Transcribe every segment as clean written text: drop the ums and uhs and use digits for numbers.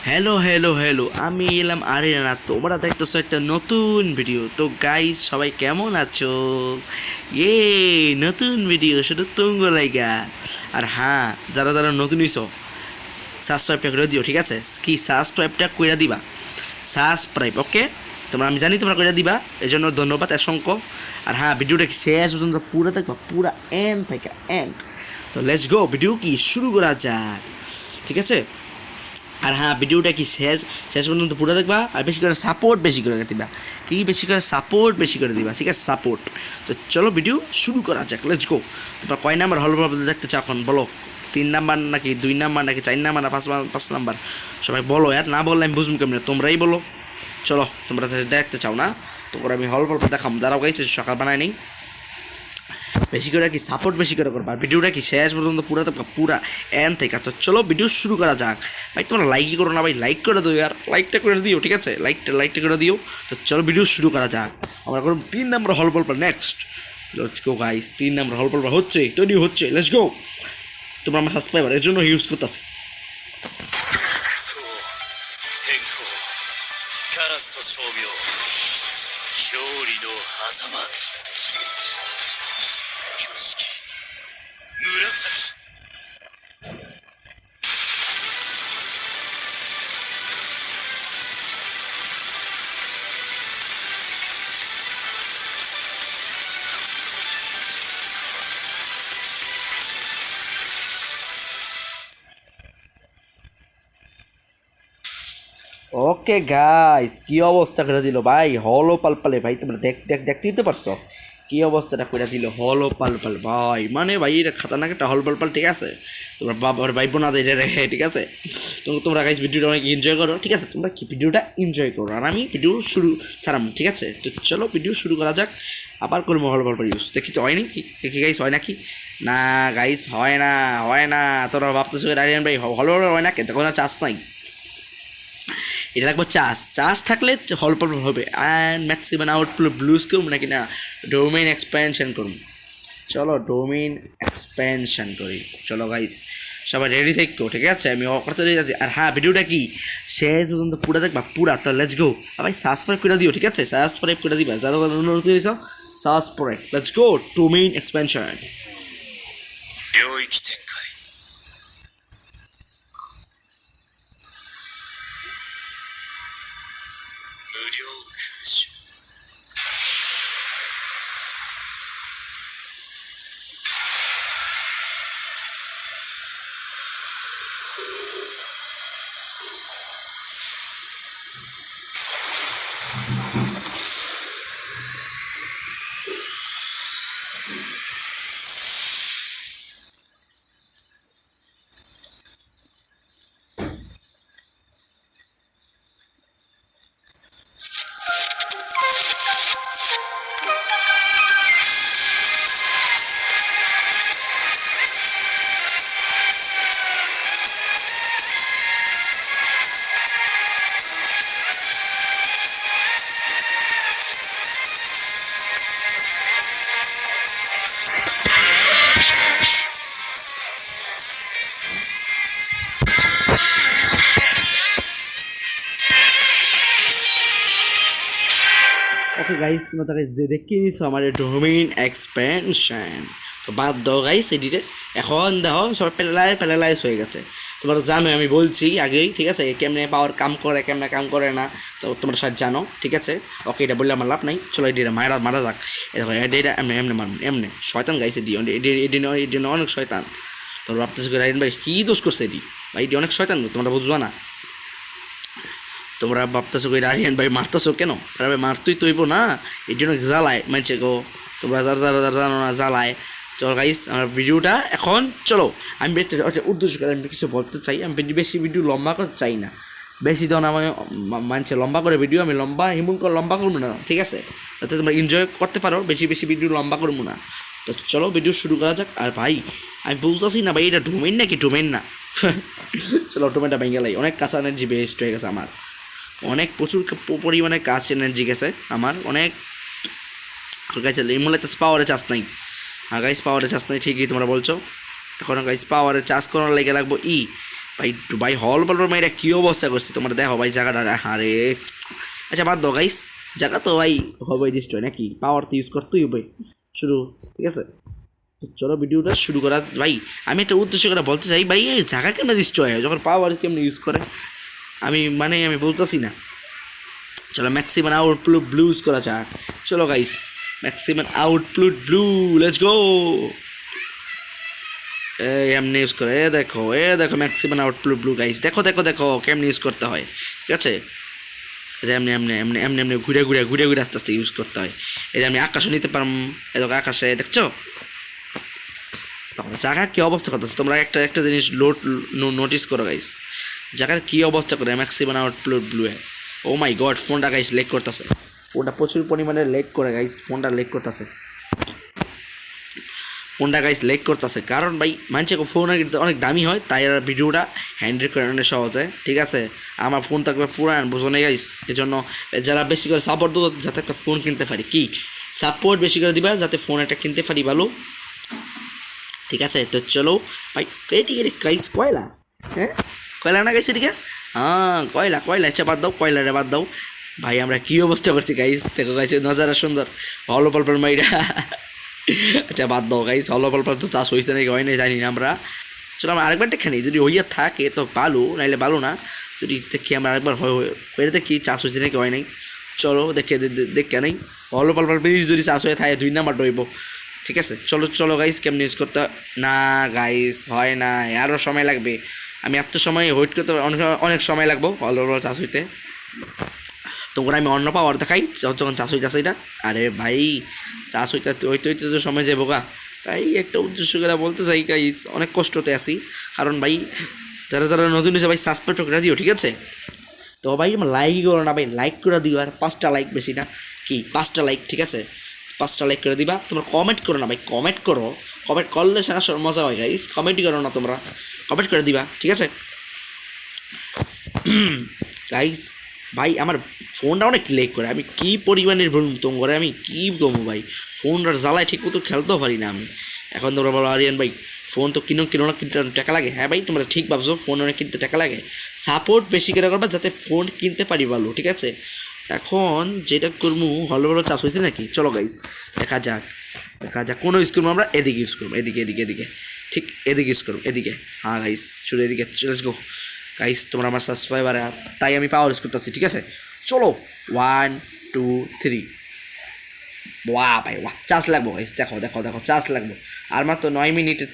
Hello hello hello, আমি এলাম আরিয়ানা। তোমরা দেখতেছো একটা নতুন ভিডিও। তো গাইস, সবাই কেমন আছো? এ নতুন ভিডিও শুধু তুঙ্গ লাইগা। আর হ্যাঁ, যারা যারা নতুন হইছো, সাবস্ক্রাইবটা করে দিও, ঠিক আছে? কি সাবস্ক্রাইবটা করে দিবা, সাবস্ক্রাইব, ওকে? তোমরা, আমি জানি তোমরা করে দিবা, এই জন্য ধন্যবাদ অসংখ্য। আর হ্যাঁ, ভিডিওটা শেষ পর্যন্ত পুরো দেখবা, পুরা এন্ড থেকে এন্ড। তো লেটস গো, ভিডিও কি শুরু করা যাক, ঠিক আছে? আর হ্যাঁ, ভিডিওটা কি শেষ শেষ পর্যন্ত পুরো দেখবা, আর বেশি করে সাপোর্ট বেশি করে দিবা। কি বেশি করে সাপোর্ট বেশি করে দিবা, ঠিক আছে? সাপোর্ট। তো চলো ভিডিও শুরু করা যাক, লেটস গো। তোমরা কয় নাম্বার হল দেখতে চাও এখন বলো? 3 নাম্বার নাকি 2 নাম্বার নাকি 4 নাম্বার না 5 নাম্বার? সবাই বলো, আর না বললে আমি বুঝবো কেমন, তোমরাই বলো। চলো, তোমরা দেখতে চাও না? তোমরা আমি হল দেখাম, দাঁড়াও গাইছে, সকাল বানায় নেই। বেশি করে কি সাপোর্ট বেশি করে করবা, ভিডিওটা কি শেষ পর্যন্ত পুরা এন থেকে। তো চলো ভিডিও শুরু করা যাক। ভাই তোমরা লাইকই করো না ভাই, লাইক করে দিও, আর লাইকটা করে দিও, ঠিক আছে? লাইকটা করে দিও। তো চলো ভিডিও শুরু করা যাক। আমরা করুন 3 নম্বর হল পল্পা নেক্সট। লেটস গো গাইস, 3 নম্বর হল পল্পা হচ্ছে, তৈরি হচ্ছে, লেটস গো। তোমরা আমার সাবস্ক্রাইবার, এর জন্য ইউজ করতেছি। 天候カラスと照明勝利の狭間挙式紫 ওকে গাইস, কি অবস্থা করে দিল ভাই হলো পালপালে। ভাই তোমরা দেখতেই তো পারছো কি অবস্থাটা করে দিল হলো পালপাল ভাই। মানে ভাই এটা খাতারনাক একটা হল পালপাল, ঠিক আছে? তোমরা বাবার ভাই বোনা এটা রেখে, ঠিক আছে? তোমরা গাইস ভিডিওটা অনেক এনজয় করো, ঠিক আছে? তোমরা কি ভিডিওটা এনজয় করো, আর আমি ভিডিও শুরু ছাড়াম, ঠিক আছে? তো চলো ভিডিও শুরু করা যাক। আবার করবো হল পালপাল ইউজ, দেখি তো হয় নাকি, দেখি গাইস হয় নাকি না। গাইস হয় না, হয় না। তোমরা ভাবতেছো আরিয়ান ভাই হল পালপাল হয় না, কিন্তু কোনো চান্স নাই। এটা রাখবো চার্জ থাকলে হল প্রবলেম হবে। অ্যান্ড ম্যাক্সিমাম আউটপুট ব্লুজ করুন নাকি না ডোমেইন এক্সপেনশন করুন। চলো ডোমেইন এক্সপেনশন করি। চলো গাইস, সবাই রেডি থাকতো, ঠিক আছে? আমি করতে রেডি আছি। আর হ্যাঁ, ভিডিওটা কি শেষ পর্যন্ত পুরো দেখবা, পুরা। তো লেটস গো ভাই, সাবস্ক্রাইব করে দিও, ঠিক আছে? সাবস্ক্রাইব করে দিবা, যারা অনুরোধ করেছ subscribe. Let's go, domain expansion. 領域展開無料空襲 okay guys, তোমরা তো গাইস দেখে নিছো আমার ডোমেইন এক্সপেনশন। তো বাদ দাও গাইস এডিটে, এখন দেখো সব প্যারালাইজ হয়ে গেছে। তোমরা তো জানোই, আমি বলছি আগেই, ঠিক আছে? কেমনে পাওয়ার কাম করে, কেমনে কাম করে না, তো তোমরা সব জানো, ঠিক আছে? ওকে, এটা বললে আমার লাভ নাই। চলো এডিটা মারা যাক। এ দেখো এটা এমনি এমনি মারুন, এমনি শয়তান গাইছে এডি, এডি অনেক শয়তান। তোমরা ভাবতেছো রাইন ভাই কী দোষ করছে এডি? ভাই এডি অনেক শয়তান, তোমরা বুঝবা না। তোমরা ভাবতেছো কই আরিয়ান ভাই মারতেছো কেন? আরে ভাই মারতেই তৈব না, এই জন্য জ্বালায় মানছে গো। তোমরা যারা জানো না জ্বালায়। চলো গাইস, আমার ভিডিওটা এখন চলো। আমি উদ্দেশ্য করে আমি কিছু বলতে চাই। আমি বেশি ভিডিও লম্বা করতে চাই না, বেশি দিন আমার মানছে লম্বা করে ভিডিও আমি এমন করে লম্বা করবো না, ঠিক আছে? যাতে তোমরা এনজয় করতে পারো, বেশি ভিডিও লম্বা করবো না। তো চলো ভিডিও শুরু করা যাক। আর ভাই আমি বুঝতেছি না ভাই, এটা ডোমেইন নাকি ডোমেইন না। চলো ডোমেইনটা ভেঙে লাই, অনেক কাঁচা এনার্জি বেস্ট হয়ে গেছে আমার, অনেক প্রচুর পরিমাণে কাজ এনার্জি গেছে আমার অনেক। গাইছে এমন একটা পাওয়ারে চার্জ নাই। হ্যাঁ গাইস, পাওয়ারে চার্জ নাই, ঠিকই তোমরা বলছো। এখন গাইস পাওয়ারে চার্জ করার লেগে লাগবো ভাই ভাই হল পালবার মাইরা কী অবস্থা করছে তোমরা দেখো ভাই জায়গাটা আরে আচ্ছা বাদ দাও গাইস জায়গা তো ভাই হবে ডিস্ট্রয় নাকি পাওয়ার তো ইউজ করতেই হবে শুরু ঠিক আছে তো চলো ভিডিওটা শুরু করা ভাই আমি একটা উদ্দেশ্য করে বলতে চাই ভাই এই জায়গা কেমন ডিস্ট্রয় হয় যখন পাওয়ার কেমন ইউজ করে আমি বলতেছি না চলো ম্যাক্সিমাম আউটপুট ব্লু ইউজ করা যাক চলো guys maximum output blue let's go এমনি ইউজ করে দেখো ম্যাক্সিমাম আউটপুট ব্লু গাইস দেখো কেমনি ইউজ করতে হয় ঠিক আছে এই যে এমনি ঘুরে ঘুরে আস্তে আস্তে ইউজ করতে হয় এই যে আমি আকাশও নিতে পারম এরকম আকাশে দেখছো জায়গার কী অবস্থা করতেছে তোমরা একটা জিনিস নোটিস করো গাইস জায়গার কী অবস্থা করে ম্যাক্সিমাম আউটপুট ব্লু ও মাই গড ফোনটা গাইস লেগ করতেছে ফোনটা প্রচুর পরিমাণে লেগ করে গাইস ফোনটা লেগ করতেছে কারণ ভাই মানুষের ফোন অনেক দামি হয় তাই আর ভিডিওটা হ্যান্ডেল করে অনেক সহজ হয় ঠিক আছে আমার ফোন থাকবে পুরান বুঝো না গাইস এই জন্য যারা বেশি করে সাপোর্ট দেবো যাতে একটা ফোন কিনতে পারি কি সাপোর্ট বেশি করে দিবা যাতে ফোন একটা কিনতে পারি ভালো ঠিক আছে তো চলো ভাই এটি গাইস কয়লা হ্যাঁ কয়লা না গাইছে এদিকে হ্যাঁ কয়লা আচ্ছা বাদ দাও কয়লারে বাদ দাও ভাই আমরা কী অবস্থা করছি গাইস দেখো গাইছে নজারা সুন্দর হলো পল্পল মাইরা আচ্ছা বাদ দাও গাইস হলো পল্পল তো চাষ হয়েছে নাকি হয় না জানি না আমরা চলো আমরা আরেকবার দেখে নিই যদি হইয়া থাকে তো ভালো নাইলে ভালো না যদি দেখি আমরা আরেকবার হয়ে দেখি চাষ হয়েছে নাকি হয় নাই চলো দেখে নেই হলো পল্পল যদি চাষ হয়ে থাকে 2 নাম্বার ডইব ঠিক আছে চলো গাইস কেমন ইউজ করতে না গাইস হয় না আরও সময় লাগবে আমি এত সময় ওয়েট করতে অনেক সময় লাগবো হলো চাষ হইতে তোমরা আমি অন্য পাওয়ার দেখাই যখন চাষ হইতেছে এটা আরে ভাই চাষ হইতে তো সময় যাবো গা তাই একটা উদ্দেশ্য করে বলতে চাই গাইস অনেক কষ্টতে আছি কারণ ভাই যারা নতুন হয়েছে ভাই সাবস্ক্রাইব করে দিও ঠিক আছে তো ভাই আমার লাইকই করো না ভাই লাইক করে দিও আর 5টা লাইক বেশি না কি 5টা লাইক ঠিক আছে 5টা লাইক করে দিবা তোমরা কমেন্ট করো না ভাই কমেন্ট করলে সারা মজা হয় গাইস কমেন্টই করো না তোমরা কমেন্ট করে দিবা ঠিক আছে গাইস ভাই আমার ফোনটা অনেক লেগ করে আমি কী পরিমাণের ভুলতম করে আমি কী কমু ভাই ফোনটার জ্বালায় ঠিক মতো খেলতেও পারি না আমি এখন তোমরা বলো আরিয়ান ভাই ফোন তো কিনো না কিনতে টাকা লাগে হ্যাঁ ভাই তোমরা ঠিক ভাবছো ফোন অনেক কিনতে টাকা লাগে সাপোর্ট বেশি করে করবা যাতে ফোন কিনতে পারি ভালো ঠিক আছে এখন যেটা করবো ভালো চাষ হয়েছে নাকি চলো গাইস দেখা যাক কোনো ইউজ করবো আমরা এদিকে ইউজ করবো এদিকে ঠিক এদিকে ইউজ করবো এদিকে হ্যাঁ গাইস চলো এদিকে লেটস গো গাইস তোমরা আমার সাবস্ক্রাইবার তাই আমি পাওয়ার ইউজ করতেছি ঠিক আছে চলো 1 2 3 ভাই চার্জ লাগবো গাইস দেখো চার্জ লাগবো আর মাত্র 9 মিনিটের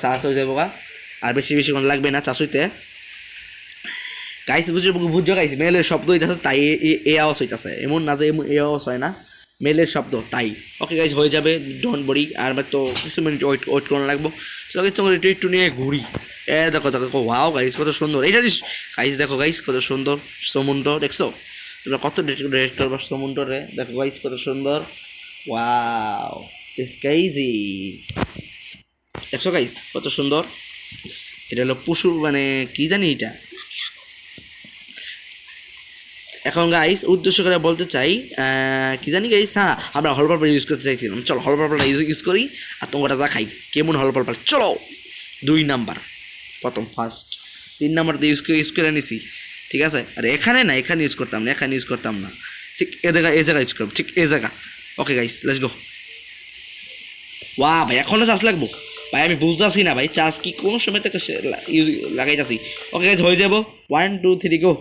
চার্জ হয়ে যাবো আর বেশিক্ষণ লাগবে না চার্জ হইতে গাইস বুঝছো গাইস মেলের শব্দ হইতেছে তাই এ আওয়াজ হইতেছে এমন না যে এ আওয়াজ হয় না মেলের শব্দ তাই ওকে গাইস হয়ে যাবে ডোন্ট বরি আর তো কিছু মিনিট ওয়েট করা লাগবো তোমার একটু নিয়ে ঘুরি দেখো ওয়াও গাইস কত সুন্দর এইটা গাইস দেখো গাইস কত সুন্দর সমুদ্র দেখছো তোমরা কত ডিরেক্ট করবা সমুদ্রে দেখো গাইস কত সুন্দর ওয়াও ইটস ক্রেজি দেখছো গাইস কত সুন্দর এটা হলো পশু মানে কি জানি এটা এখন গাইস উদ্দেশ্য করে বলতে চাই কি জানি গাইস হ্যাঁ আমরা হল পালপাল ইউজ করতে চাইছিলাম চলো হল পালপালটা ইউজ করি আর তোমরা দেখাই কেমন হল পালপাল চলো 2 নাম্বার প্রথম ফার্স্ট 3 নাম্বার দিয়ে ইউজ করে নিছি ঠিক আছে আর এখানে ইউজ করতাম না ঠিক এ জায়গা ইউজ করবো ঠিক এ জায়গা ওকে গাইস লেটস গো ভাই এখনও চার্জ লাগবো ভাই আমি বুঝতেছি না ভাই চার্জ কি কোন সময় থেকে লাগাইতেছি ওকে গাইস হয়ে যাবো 1 2 3 গো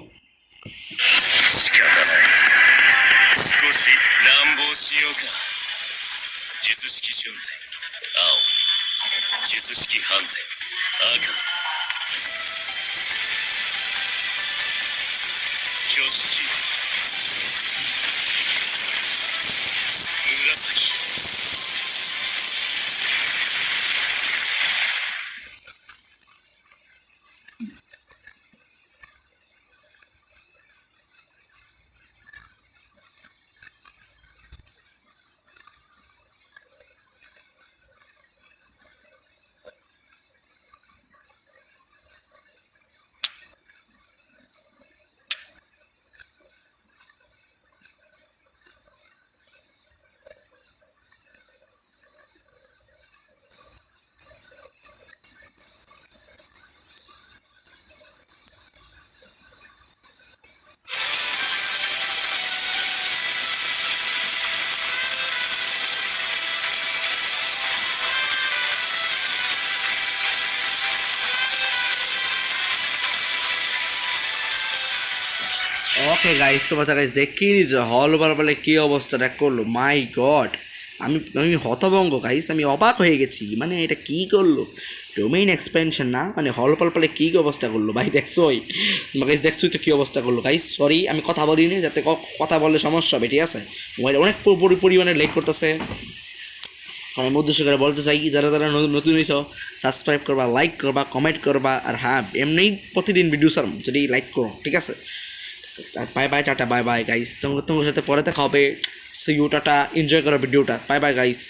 ওকে গাইস, তোমরা গাইস দেখিয়ে নিছো হল বলে কী অবস্থাটা করলো, মাই গড। আমি আমি হতভঙ্গ গাইস, আমি অবাক হয়ে গেছি, মানে এটা কী করলো, ডোমেইন এক্সপেনশন না, মানে হল পালে কী অবস্থা করলো ভাই, দেখছোই গাইস, দেখছোই তো কী অবস্থা করলো গাইস। সরি আমি কথা বলিনি, যাতে কথা বললে সমস্যা হবে, ঠিক আছে। মোবাইল অনেক পরিমাণে লেগ করতেছে। আমি উদ্দেশ্য করে বলতে চাই, যারা যারা নতুন হয়েছ সাবস্ক্রাইব করবা, লাইক করবা, কমেন্ট করবা, আর হ্যাঁ এমনিই প্রতিদিন ভিডিও সার যদি লাইক করো, ঠিক আছে। Bye bye, tata, bye bye guys, তোমার সাথে পরে দেখা হবে। সি ইউ, টাটা, এনজয় করো ভিডিওটা, বাই বাই গাইস।